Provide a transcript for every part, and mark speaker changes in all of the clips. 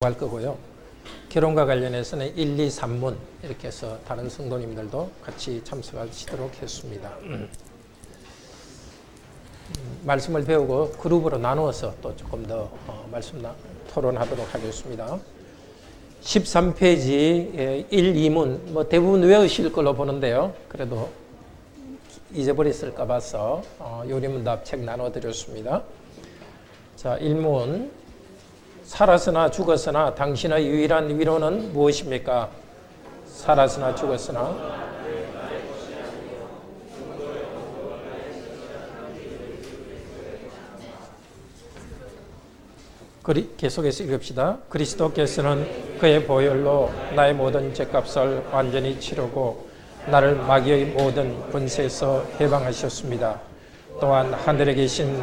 Speaker 1: 할 거고요. 결혼과 관련해서는 1, 2, 3문 이렇게 해서 다른 성도님들도 같이 참석하시도록 했습니다. 말씀을 배우고 그룹으로 나누어서 또 조금 더 말씀 토론하도록 하겠습니다. 13페이지 1, 2문 대부분 외우실 걸로 보는데요. 그래도 잊어버렸을까 봐서 요리문답 책 나눠드렸습니다. 자, 1문 살았으나 죽었으나 당신의 유일한 위로는 무엇입니까? 살았으나 죽었으나 계속해서 읽읍시다. 그리스도께서는 그의 보혈로 나의 모든 죄값을 완전히 치르고 나를 마귀의 모든 권세에서 해방하셨습니다. 또한 하늘에 계신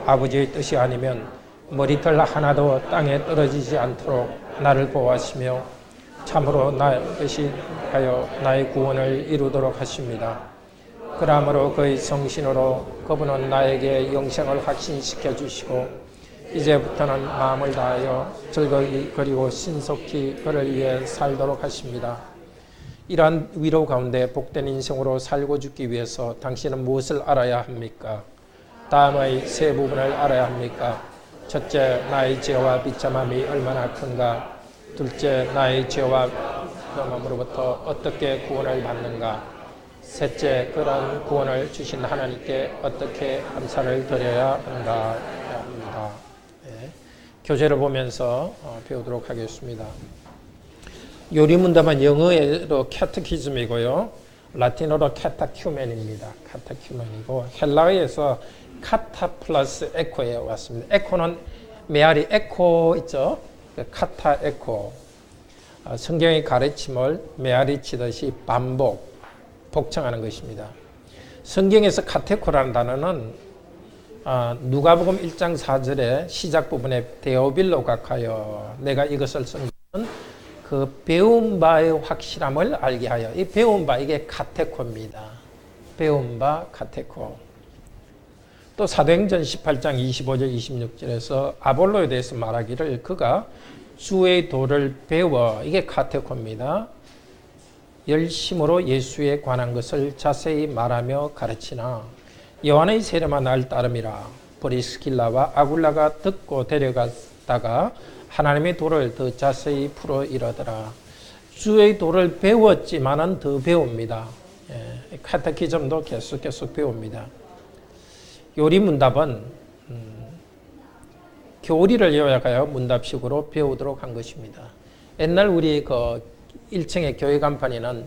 Speaker 1: 아버지의 뜻이 아니면 머리털 하나도 땅에 떨어지지 않도록 나를 보호하시며 참으로 나의 하여 나의 구원을 이루도록 하십니다. 그러므로 그의 성신으로 그분은 나에게 영생을 확신시켜 주시고 이제부터는 마음을 다하여 즐거이 그리고 신속히 그를 위해 살도록 하십니다. 이러한 위로 가운데 복된 인생으로 살고 죽기 위해서 당신은 무엇을 알아야 합니까? 다음의 세 부분을 알아야 합니까? 첫째, 나의 죄와 비참함이 얼마나 큰가. 둘째, 나의 죄와 비참함으로부터 어떻게 구원을 받는가. 셋째, 그런 구원을 주신 하나님께 어떻게 감사를 드려야 한다. 네. 교재를 보면서 배우도록 하겠습니다. 요리문답은 영어로 캐테키즘이고요. 라틴어로 카타큐멘입니다. 카타큐멘이고 헬라어에서 카타 플러스 에코에 왔습니다. 에코는 메아리 에코 있죠? 카타 에코. 성경의 가르침을 메아리 치듯이 반복, 복창하는 것입니다. 성경에서 카테코라는 단어는 누가복음 1장 4절의 시작 부분에 데오빌로 각하여 내가 이것을 쓴 것은 그 배운 바의 확실함을 알게 하여. 이 배운 바, 이게 카테코입니다. 배운 바 카테코. 또 사도행전 18장 25절 26절에서 아볼로에 대해서 말하기를 그가 주의 도를 배워, 이게 카테코입니다. 열심으로 예수에 관한 것을 자세히 말하며 가르치나 요한의 세례마 날 따름이라. 브리스길라와 아굴라가 듣고 데려갔다가 하나님의 도를 더 자세히 풀어 이러더라. 주의 도를 배웠지만은 더 배웁니다. 카테키즘도 계속 배웁니다. 요리문답은 교리를 요약하여 문답식으로 배우도록 한 것입니다. 옛날 우리 그 1층의 교회 간판에는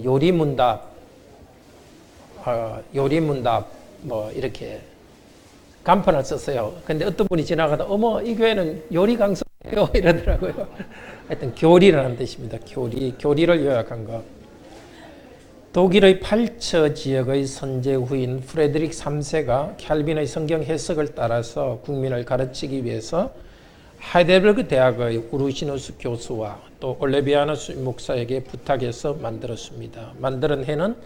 Speaker 1: 요리문답 이렇게 간판을 썼어요. 근데 어떤 분이 지나가다 어머 이 교회는 요리 강사예요 이러더라고요. 하여튼 교리라는 뜻입니다. 교리를 요약한 것. 독일의 팔처 지역의 선제 후인 프레드릭 3세가 캘빈의 성경 해석을 따라서 국민을 가르치기 위해서 하이델베르그 대학의 우르시누스 교수와 또 올레비아누스 목사에게 부탁해서 만들었습니다. 만드는 해는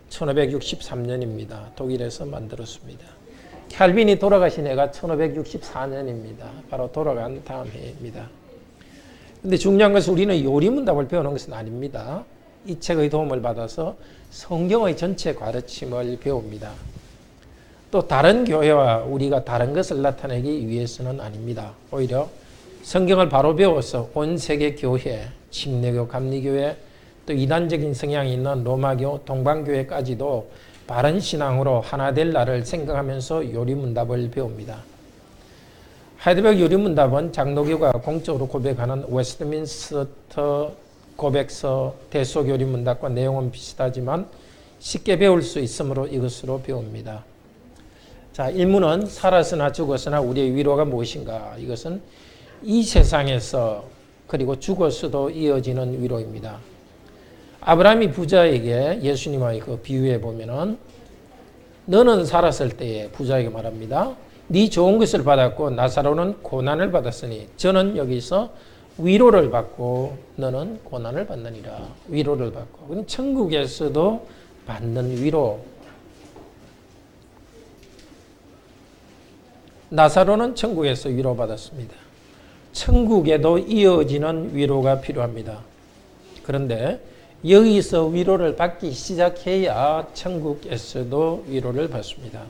Speaker 1: 1563년입니다. 독일에서 만들었습니다. 캘빈이 돌아가신 해가 1564년입니다. 바로 돌아간 다음 해입니다. 그런데 중요한 것은 우리는 요리문답을 배우는 것은 아닙니다. 이 책의 도움을 받아서 성경의 전체 가르침을 배웁니다. 또 다른 교회와 우리가 다른 것을 나타내기 위해서는 아닙니다. 오히려 성경을 바로 배워서 온 세계 교회, 침례교, 감리교회, 또 이단적인 성향이 있는 로마교, 동방교회까지도 바른 신앙으로 하나 될 날을 생각하면서 요리문답을 배웁니다. 하이델베르그 요리문답은 장로교가 공적으로 고백하는 웨스트민스터 고백서 대속요리문답과 내용은 비슷하지만 쉽게 배울 수 있으므로 이것으로 배웁니다. 자, 1문은 살았으나 죽었으나 우리의 위로가 무엇인가? 이것은 이 세상에서 그리고 죽었어도 이어지는 위로입니다. 아브라함이 부자에게 예수님의 그 비유에 보면은 너는 살았을 때에 부자에게 말합니다. 네 좋은 것을 받았고 나사로는 고난을 받았으니 저는 여기서 위로를 받고 너는 고난을 받느니라. 위로를 받고. 천국에서도 받는 위로. 나사로는 천국에서 위로받았습니다. 천국에도 이어지는 위로가 필요합니다. 그런데 여기서 위로를 받기 시작해야 천국에서도 위로를 받습니다.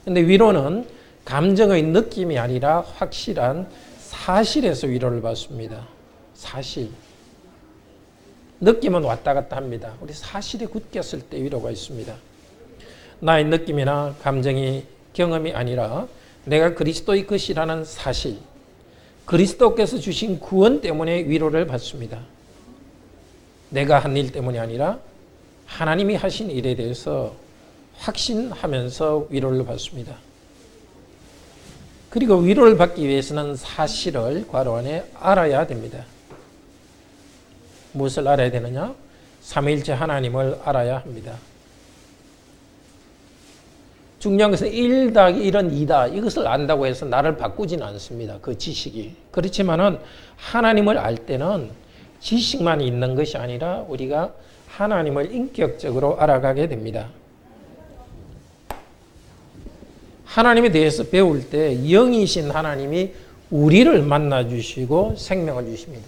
Speaker 1: 그런데 위로는 감정의 느낌이 아니라 확실한 사실에서 위로를 받습니다. 사실. 느낌은 왔다 갔다 합니다. 우리 사실에 굳겠을 때 위로가 있습니다. 나의 느낌이나 감정이 경험이 아니라 내가 그리스도의 것이라는 사실, 그리스도께서 주신 구원 때문에 위로를 받습니다. 내가 한 일 때문이 아니라 하나님이 하신 일에 대해서 확신하면서 위로를 받습니다. 그리고 위로를 받기 위해서는 사실을 괄호 안에 알아야 됩니다. 무엇을 알아야 되느냐? 삼위일체 하나님을 알아야 합니다. 중요한 것은 1 더하기 1은 2다. 이것을 안다고 해서 나를 바꾸지는 않습니다. 그 지식이. 그렇지만은 하나님을 알 때는 지식만 있는 것이 아니라 우리가 하나님을 인격적으로 알아가게 됩니다. 하나님에 대해서 배울 때 영이신 하나님이 우리를 만나주시고 생명을 주십니다.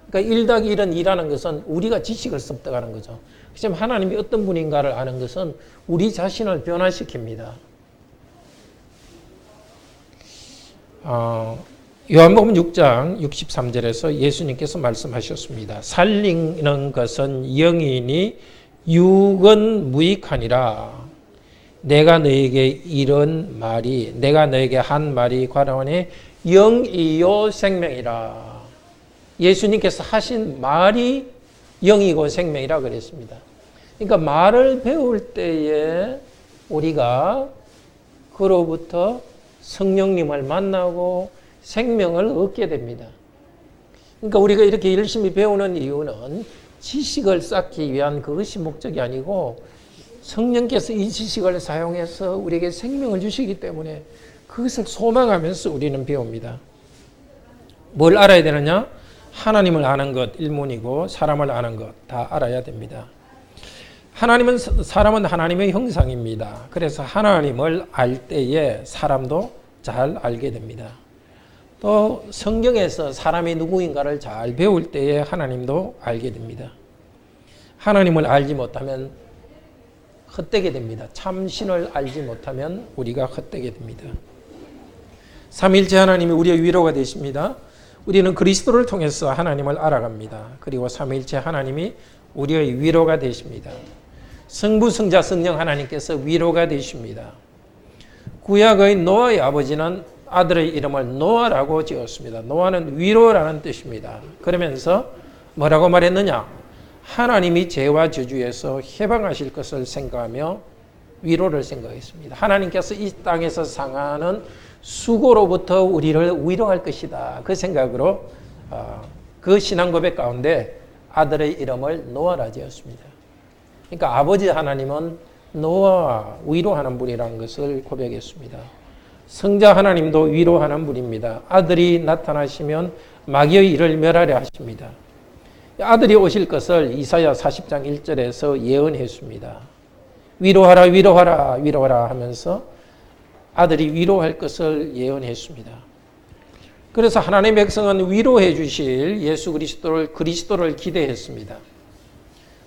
Speaker 1: 그러니까 1 더하기 1은 2라는 것은 우리가 지식을 습득하는 거죠. 그렇지만 하나님이 어떤 분인가를 아는 것은 우리 자신을 변화시킵니다. 요한복음 6장 63절에서 예수님께서 말씀하셨습니다. 살리는 것은 영이니 육은 무익하니라. 내가 너에게 이런 말이, 내가 너에게 한 말이 괄호안에 영이요 생명이라. 예수님께서 하신 말이 영이고 생명이라 그랬습니다. 그러니까 말을 배울 때에 우리가 그로부터 성령님을 만나고 생명을 얻게 됩니다. 그러니까 우리가 이렇게 열심히 배우는 이유는 지식을 쌓기 위한 그것이 목적이 아니고 성령께서 이 지식을 사용해서 우리에게 생명을 주시기 때문에 그것을 소망하면서 우리는 배웁니다. 뭘 알아야 되느냐? 하나님을 아는 것 일문이고 사람을 아는 것 다 알아야 됩니다. 사람은 하나님의 형상입니다. 그래서 하나님을 알 때에 사람도 잘 알게 됩니다. 또 성경에서 사람이 누구인가를 잘 배울 때에 하나님도 알게 됩니다. 하나님을 알지 못하면 헛되게 됩니다. 참신을 알지 못하면 우리가 헛되게 됩니다. 삼위일체 하나님이 우리의 위로가 되십니다. 우리는 그리스도를 통해서 하나님을 알아갑니다. 그리고 삼위일체 하나님이 우리의 위로가 되십니다. 성부, 성자, 성령 하나님께서 위로가 되십니다. 구약의 노아의 아버지는 아들의 이름을 노아라고 지었습니다. 노아는 위로라는 뜻입니다. 그러면서 뭐라고 말했느냐? 하나님이 죄와 저주에서 해방하실 것을 생각하며 위로를 생각했습니다. 하나님께서 이 땅에서 상하는 수고로부터 우리를 위로할 것이다. 그 생각으로 그 신앙 고백 가운데 아들의 이름을 노아라 지었습니다. 그러니까 아버지 하나님은 노아와 위로하는 분이라는 것을 고백했습니다. 성자 하나님도 위로하는 분입니다. 아들이 나타나시면 마귀의 일을 멸하려 하십니다. 아들이 오실 것을 이사야 40장 1절에서 예언했습니다. 위로하라 위로하라 위로하라 하면서 아들이 위로할 것을 예언했습니다. 그래서 하나님의 백성은 위로해 주실 예수 그리스도를 기대했습니다.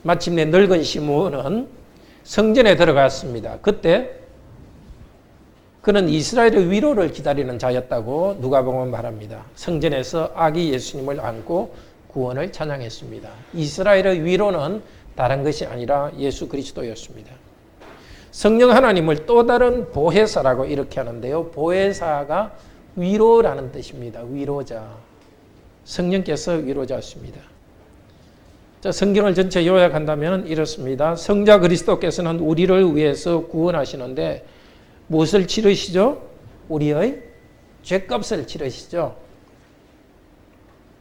Speaker 1: 마침내 늙은 시므온은 성전에 들어갔습니다. 그때 그는 이스라엘의 위로를 기다리는 자였다고 누가복음은 말합니다. 성전에서 아기 예수님을 안고 구원을 찬양했습니다. 이스라엘의 위로는 다른 것이 아니라 예수 그리스도였습니다. 성령 하나님을 또 다른 보혜사라고 이렇게 하는데요. 보혜사가 위로라는 뜻입니다. 위로자. 성령께서 위로자십니다. 자, 성경을 전체 요약한다면 이렇습니다. 성자 그리스도께서는 우리를 위해서 구원하시는데 무엇을 치르시죠? 우리의 죄값을 치르시죠.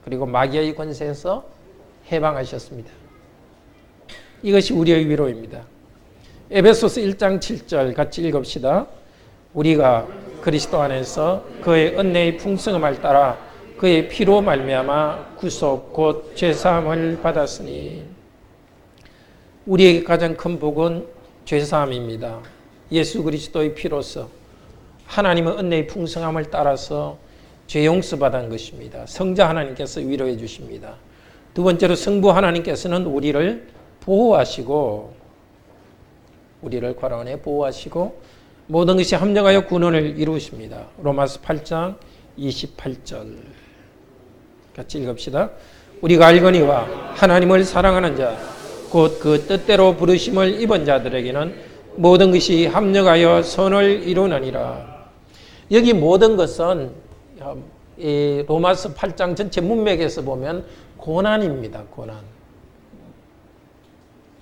Speaker 1: 그리고 마귀의 권세에서 해방하셨습니다. 이것이 우리의 위로입니다. 에베소서 1장 7절 같이 읽읍시다. 우리가 그리스도 안에서 그의 은혜의 풍성함을 따라 그의 피로 말미암아 구속 곧 죄사함을 받았으니. 우리에게 가장 큰 복은 죄사함입니다. 예수 그리스도의 피로서 하나님의 은혜의 풍성함을 따라서 죄 용서받은 것입니다. 성자 하나님께서 위로해 주십니다. 두 번째로 성부 하나님께서는 우리를 보호하시고 우리를 관원에 보호하시고 모든 것이 합력하여 군원을 이루십니다. 로마서 8장 28절 같이 읽읍시다. 우리가 알거니와 하나님을 사랑하는 자 곧 그 뜻대로 부르심을 입은 자들에게는 모든 것이 합력하여 선을 이루느니라. 여기 모든 것은 이 로마서 8장 전체 문맥에서 보면 고난입니다. 고난.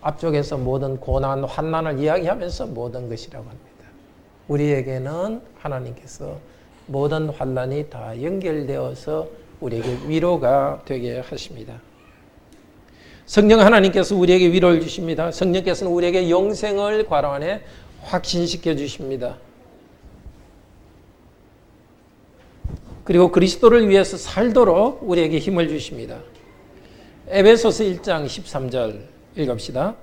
Speaker 1: 앞쪽에서 모든 고난, 환난을 이야기하면서 모든 것이라고 합니다. 우리에게는 하나님께서 모든 환난이 다 연결되어서 우리에게 위로가 되게 하십니다. 성령 하나님께서 우리에게 위로를 주십니다. 성령께서는 우리에게 영생을 관원 안에 확신시켜 주십니다. 그리고 그리스도를 위해서 살도록 우리에게 힘을 주십니다. 에베소서 1장 13절 읽읍시다.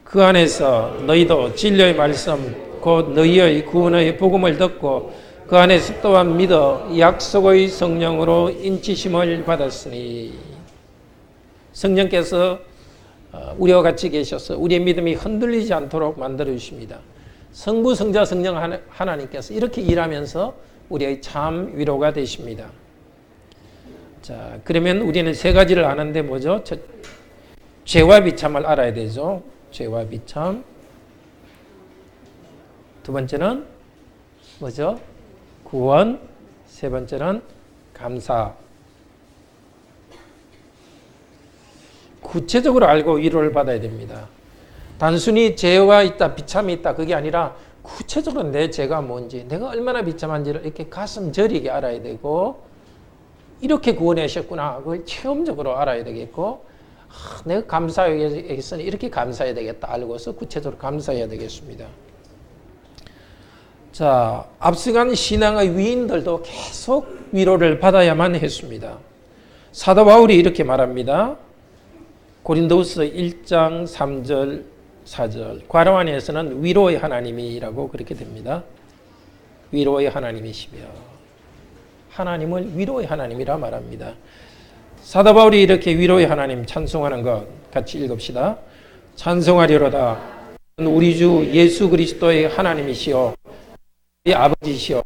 Speaker 1: 그 안에서 너희도 진리의 말씀 곧 너희의 구원의 복음을 듣고 그 안에서 또한 믿어 약속의 성령으로 인치심을 받았으니. 성령께서 우리와 같이 계셔서 우리의 믿음이 흔들리지 않도록 만들어 주십니다. 성부, 성자, 성령 하나님께서 이렇게 일하면서 우리의 참 위로가 되십니다. 자, 그러면 우리는 세 가지를 아는데 뭐죠? 죄와 비참을 알아야 되죠. 죄와 비참. 두 번째는 뭐죠? 구원. 세 번째는 감사. 구체적으로 알고 위로를 받아야 됩니다. 단순히 죄가 있다, 비참이 있다 그게 아니라 구체적으로 내 죄가 뭔지, 내가 얼마나 비참한지를 이렇게 가슴 저리게 알아야 되고, 이렇게 구원하셨구나 그걸 체험적으로 알아야 되겠고, 내가 감사하기 위해서는 이렇게 감사해야 되겠다 알고서 구체적으로 감사해야 되겠습니다. 자, 앞서간 신앙의 위인들도 계속 위로를 받아야만 했습니다. 사도 바울이 이렇게 말합니다. 고린도후서 1장 3절 4절 괄호 안에서는 위로의 하나님이라고 그렇게 됩니다. 위로의 하나님이시며 하나님을 위로의 하나님이라 말합니다. 사도 바울이 이렇게 위로의 하나님 찬송하는 것 같이 읽읍시다. 찬송하리로다 우리 주 예수 그리스도의 하나님이시여 우리 아버지시여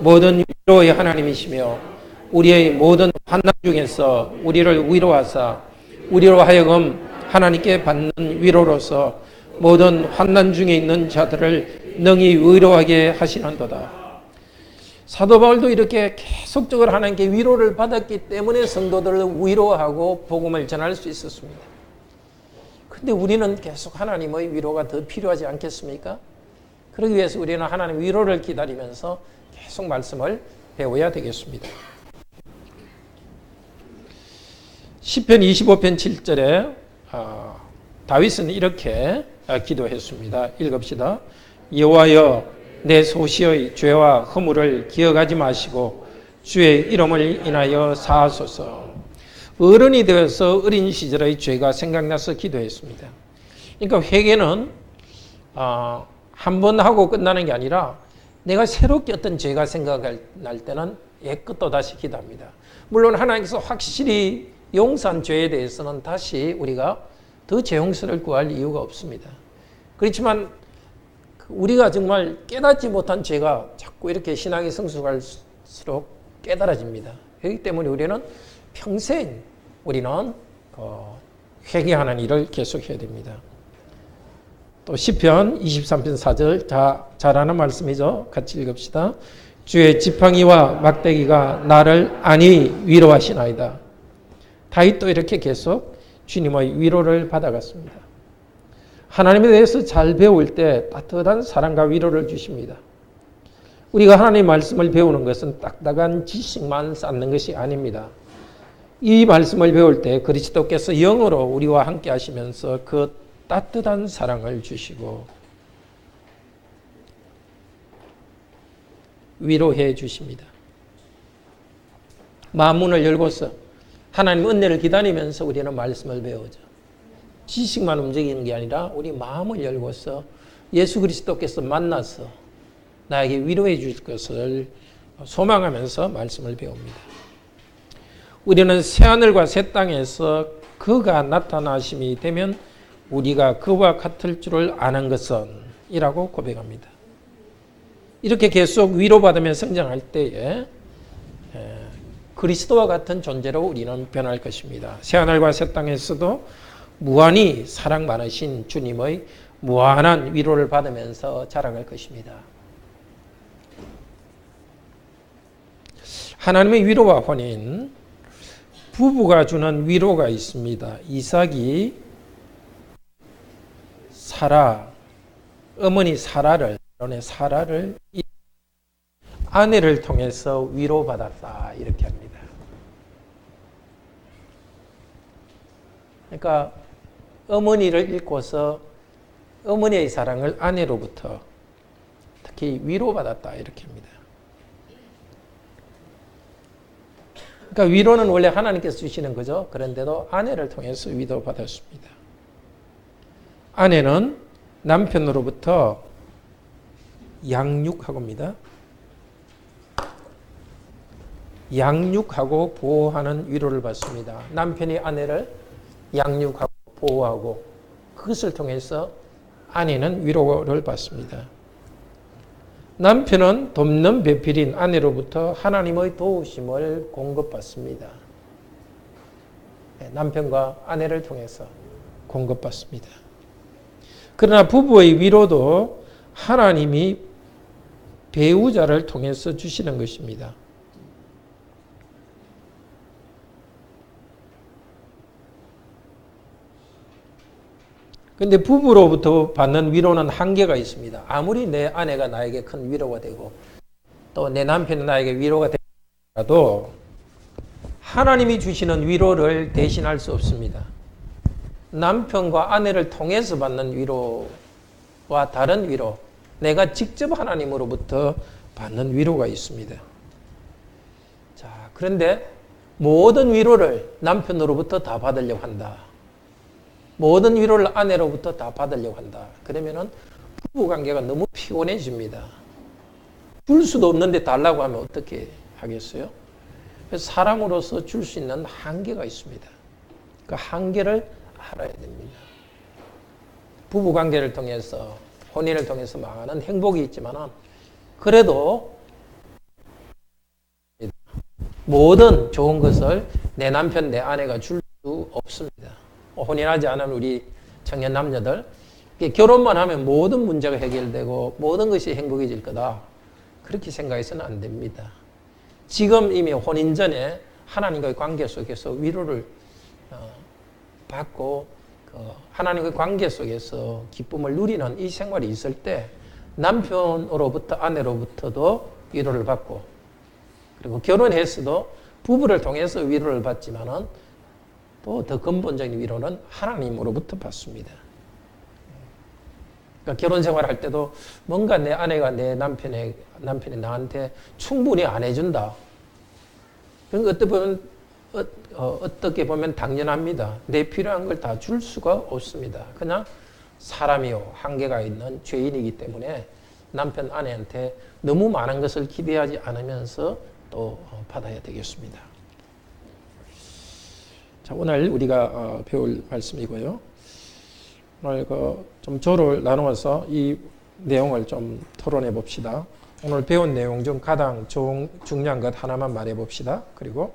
Speaker 1: 모든 위로의 하나님이시며 우리의 모든 환난 중에서 우리를 위로하사 우리로 하여금 하나님께 받는 위로로서 모든 환난 중에 있는 자들을 능히 위로하게 하시는도다. 사도 바울도 이렇게 계속적으로 하나님께 위로를 받았기 때문에 성도들을 위로하고 복음을 전할 수 있었습니다. 그런데 우리는 계속 하나님의 위로가 더 필요하지 않겠습니까? 그러기 위해서 우리는 하나님의 위로를 기다리면서 계속 말씀을 배워야 되겠습니다. 시편 25편 7절에 다윗은 이렇게 기도했습니다. 읽읍시다. 여호와여 내 소시의 죄와 허물을 기억하지 마시고 주의 이름을 인하여 사하소서. 어른이 되어서 어린 시절의 죄가 생각나서 기도했습니다. 그러니까 회개는 한 번 하고 끝나는 게 아니라 내가 새롭게 어떤 죄가 생각날 때는 옛것 또 다시 기도합니다. 물론 하나님께서 확실히 용서한 죄에 대해서는 다시 우리가 더 죄 용서를 구할 이유가 없습니다. 그렇지만 우리가 정말 깨닫지 못한 죄가 자꾸 이렇게 신앙이 성숙할수록 깨달아집니다. 그렇기 때문에 우리는 평생 우리는 회개하는 일을 계속해야 됩니다. 또 시편 23편 4절 잘 아는 말씀이죠. 같이 읽읍시다. 주의 지팡이와 막대기가 나를 안히 위로하시나이다. 다윗도 이렇게 계속 주님의 위로를 받아갔습니다. 하나님에 대해서 잘 배울 때 따뜻한 사랑과 위로를 주십니다. 우리가 하나님의 말씀을 배우는 것은 딱딱한 지식만 쌓는 것이 아닙니다. 이 말씀을 배울 때 그리스도께서 영으로 우리와 함께 하시면서 그 따뜻한 사랑을 주시고 위로해 주십니다. 마음문을 열고서 하나님 은혜를 기다리면서 우리는 말씀을 배우죠. 지식만 움직이는 게 아니라 우리 마음을 열고서 예수 그리스도께서 만나서 나에게 위로해 줄 것을 소망하면서 말씀을 배웁니다. 우리는 새하늘과 새 땅에서 그가 나타나심이 되면 우리가 그와 같을 줄을 아는 것은 이라고 고백합니다. 이렇게 계속 위로받으며 성장할 때에 그리스도와 같은 존재로 우리는 변할 것입니다. 새하늘과 새 땅에서도 무한히 사랑 많으신 주님의 무한한 위로를 받으면서 자라갈 것입니다. 하나님의 위로와 혼인, 부부가 주는 위로가 있습니다. 이삭이 어머니 사라를 아내를 통해서 위로받았다 이렇게 합니다. 그러니까 어머니를 잃고서 어머니의 사랑을 아내로부터 특히 위로받았다 이렇게 합니다. 그러니까 위로는 원래 하나님께서 주시는 거죠. 그런데도 아내를 통해서 위로받았습니다. 아내는 남편으로부터 양육하고입니다. 양육하고 보호하는 위로를 받습니다. 남편이 아내를 양육하고 보호하고 그것을 통해서 아내는 위로를 받습니다. 남편은 돕는 배필인 아내로부터 하나님의 도우심을 공급받습니다. 남편과 아내를 통해서 공급받습니다. 그러나 부부의 위로도 하나님이 배우자를 통해서 주시는 것입니다. 그런데 부부로부터 받는 위로는 한계가 있습니다. 아무리 내 아내가 나에게 큰 위로가 되고 또 내 남편이 나에게 위로가 되더라도 하나님이 주시는 위로를 대신할 수 없습니다. 남편과 아내를 통해서 받는 위로와 다른 위로, 내가 직접 하나님으로부터 받는 위로가 있습니다. 자, 그런데 모든 위로를 남편으로부터 다 받으려고 한다. 모든 위로를 아내로부터 다 받으려고 한다. 그러면은 부부관계가 너무 피곤해집니다. 줄 수도 없는데 달라고 하면 어떻게 하겠어요? 그래서 사랑으로서 줄 수 있는 한계가 있습니다. 그 한계를 알아야 됩니다. 부부관계를 통해서 혼인을 통해서 많은 행복이 있지만은 그래도 모든 좋은 것을 내 남편, 내 아내가 줄 수 없습니다. 혼인하지 않은 우리 청년 남녀들 결혼만 하면 모든 문제가 해결되고 모든 것이 행복해질 거다. 그렇게 생각해서는 안 됩니다. 지금 이미 혼인 전에 하나님과의 관계 속에서 위로를 받고 하나님과의 관계 속에서 기쁨을 누리는 이 생활이 있을 때 남편으로부터 아내로부터도 위로를 받고 그리고 결혼해서도 부부를 통해서 위로를 받지만은 또 더 근본적인 위로는 하나님으로부터 받습니다. 그러니까 결혼 생활할 때도 뭔가 내 아내가 내 남편이 나한테 충분히 안 해준다. 그러니까 어떻게 보면 당연합니다. 내 필요한 걸 다 줄 수가 없습니다. 그냥 사람이요 한계가 있는 죄인이기 때문에 남편 아내한테 너무 많은 것을 기대하지 않으면서 또 받아야 되겠습니다. 자, 오늘 우리가 배울 말씀이고요. 오늘 좀 조를 나누어서 이 내용을 좀 토론해 봅시다. 오늘 배운 내용 중 가장 중요한 것 하나만 말해 봅시다. 그리고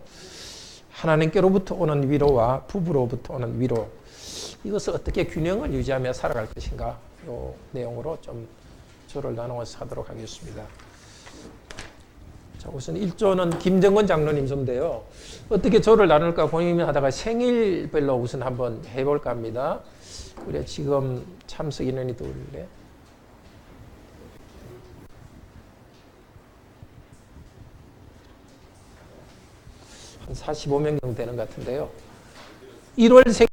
Speaker 1: 하나님께로부터 오는 위로와 부부로부터 오는 위로, 이것을 어떻게 균형을 유지하며 살아갈 것인가, 이 내용으로 좀 조를 나누어서 하도록 하겠습니다. 자, 우선 1조는 김정건 장로님 좀인데요. 어떻게 조를 나눌까 고민하다가 생일별로 우선 한번 해볼까 합니다. 그래, 지금 참석 인원이 둘래? 한 45명 정도 되는 것 같은데요. 1월 생